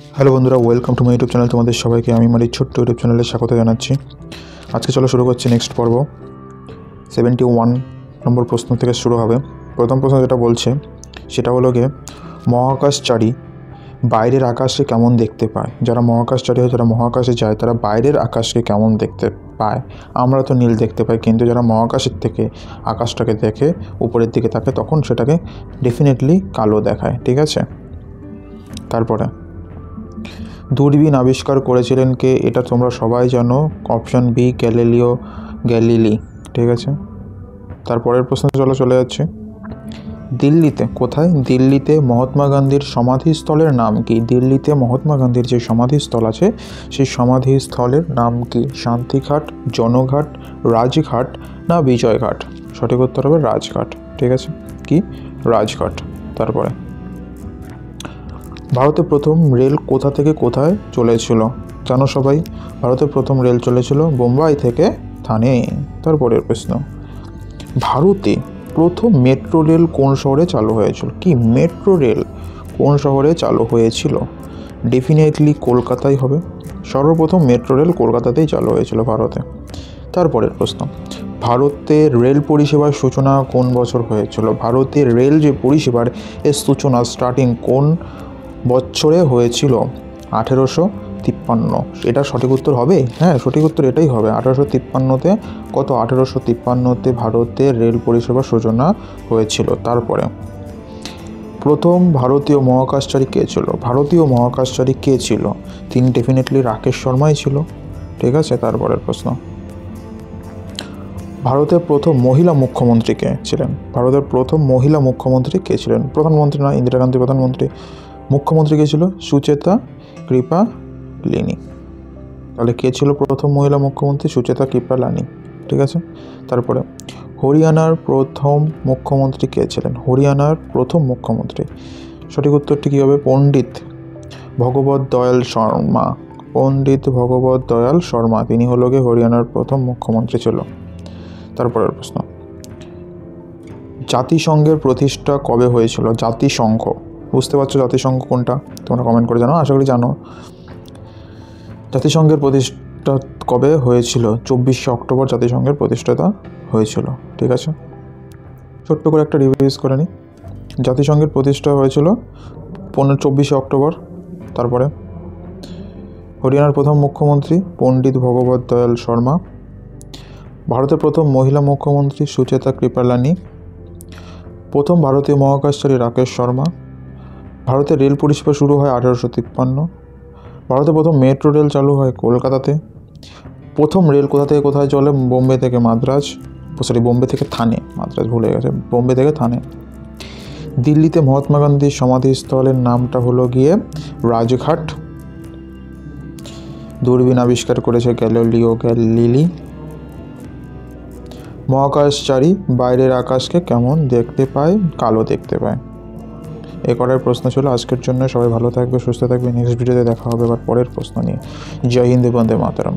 Hello বন্ধুরা, welcome to my YouTube channel. তোমাদের সবাইকে আমি আমার এই ছোট্ট ইউটিউব চ্যানেলে স্বাগত জানাচ্ছি। আজকে চলো শুরু করছি নেক্সট পর্ব। 71 নম্বর প্রশ্ন থেকে শুরু হবে। প্রথম প্রশ্ন যেটা বলছে সেটা হলো গিয়ে, মহাকাশচারী বাইরের আকাশকে কেমন দেখতে পায়? যারা মহাকাশচারী হয়, যারা মহাকাশে যায়, তারা বাইরের আকাশকে কেমন দেখতে পায়? আমরা তো নীল দেখতে পাই, কিন্তু যারা মহাকাশের থেকে আকাশটাকে দেখে, উপরের দিকে থাকে, তখন সেটাকে ডেফিনেটলি কালো দেখায়। ঠিক আছে, তারপরে দূরবীন আবিষ্কার করেছিলেন কে? এটা তোমরা সবাই জানো, অপশন বি গ্যালিলিও গ্যালিলি। ঠিক আছে, তারপরের প্রশ্ন চলে যাচ্ছে। দিল্লিতে, কোথায়? দিল্লিতে মহাত্মা গান্ধীর সমাধিস্থলের নাম কি? দিল্লিতে মহাত্মা গান্ধীর যে সমাধিস্থল আছে সেই সমাধিস্থলের নাম কি? শান্তিঘাট, জনঘাট, রাজঘাট না বিজয়ঘাট? সঠিক উত্তর হবে রাজঘাট। ঠিক আছে, কি? রাজঘাট। তারপরে ভারতে প্রথম রেল কোথা থেকে কোথায় চলেছিল? জানো সবাই, ভারতে প্রথম রেল চলেছিল বোম্বাই থেকে থানে। তারপরের প্রশ্ন, ভারতে প্রথম মেট্রো রেল কোন শহরে চালু হয়েছিল? কি মেট্রো রেল কোন শহরে চালু হয়েছিল? ডেফিনেটলি কলকাতায় হবে। সর্বপ্রথম মেট্রো রেল কলকাতাতেই চালু হয়েছিল ভারতে। তারপরের প্রশ্ন, ভারতের রেল পরিষেবার সূচনা কোন বছর হয়েছিল? ভারতের রেল যে পরিষেবার এর সূচনা স্টার্টিং কোন বছরে হয়েছিল? 1853। এটা সঠিক উত্তর হবে? হ্যাঁ, সঠিক উত্তর এটাই হবে। 1853-তে কত? 1853-তে ভারতের রেল পরিষেবার সূচনা হয়েছিল। তারপরে প্রথম ভারতীয় মহাকাশচারী কে ছিল? ভারতীয় মহাকাশচারী কে ছিল? তিনি ডেফিনেটলি রাকেশ শর্মাই ছিল। ঠিক আছে, তারপরের প্রশ্ন, ভারতের প্রথম মহিলা মুখ্যমন্ত্রী কে ছিলেন? ভারতের প্রথম মহিলা মুখ্যমন্ত্রী কে ছিলেন? প্রধানমন্ত্রী নয়, ইন্দিরা গান্ধী প্রধানমন্ত্রী। মুখ্যমন্ত্রী কে ছিল? সুচেতা কৃপালিনী। তাহলে কে ছিল প্রথম মহিলা মুখ্যমন্ত্রী? সুচেতা কৃপালিনী। ঠিক আছে, তারপরে হরিয়ানার প্রথম মুখ্যমন্ত্রী কে ছিলেন? হরিয়ানার প্রথম মুখ্যমন্ত্রী, সঠিক উত্তরটি কী হবে? পণ্ডিত ভগবত দয়াল শর্মা। পণ্ডিত ভগবত দয়াল শর্মা, তিনি হলো গিয়ে হরিয়ানার প্রথম মুখ্যমন্ত্রী ছিল। তারপরের প্রশ্ন, জাতিসংঘের প্রতিষ্ঠা কবে হয়েছিল? জাতিসংঘ, বুঝতে পারছো জাতিসংঘ কোনটা? তোমরা কমেন্ট করে জানো, আশা করি জানো। জাতিসংঘের প্রতিষ্ঠা কবে হয়েছিল? 24শে অক্টোবর জাতিসংঘের প্রতিষ্ঠাতা হয়েছিল। ঠিক আছে, ছোট্ট করে একটা রিভিউজ করে নিই। জাতিসংঘের প্রতিষ্ঠা হয়েছিল 24শে অক্টোবর। তারপরে হরিয়ানার প্রথম মুখ্যমন্ত্রী পণ্ডিত ভগবত দয়াল শর্মা। ভারতের প্রথম মহিলা মুখ্যমন্ত্রী সুচেতা কৃপালিনী। প্রথম ভারতীয় মহাকাশচারী রাকেশ শর্মা। ভারতের রেল পরিষেবা শুরু হয় 1853। ভারতে প্রথম মেট্রো রেল চালু হয় কলকাতাতে। প্রথম রেল কোথা থেকে কোথায় চলে? বোম্বে থেকে মাদ্রাজ, বোম্বে থেকে থানে, মাদ্রাজ ভুলে গেছে, বোম্বে থেকে থানে। দিল্লিতে মহাত্মা গান্ধীর সমাধিস্থলের নামটা হলো গিয়ে রাজঘাট। দূরবীন আবিষ্কার করেছে গ্যালিলিও গ্যালিলি। মহাকাশচারী বাইরের আকাশকে কেমন দেখতে পায়? কালো দেখতে পায়। এ করার প্রশ্ন ছিল আজকের জন্য। সবাই ভালো থাকবে, সুস্থ থাকবে। নেক্সট ভিডিওতে দেখা হবে আবার পরের প্রশ্ন নিয়ে। জয় হিন্দ, বন্দে মাতরম।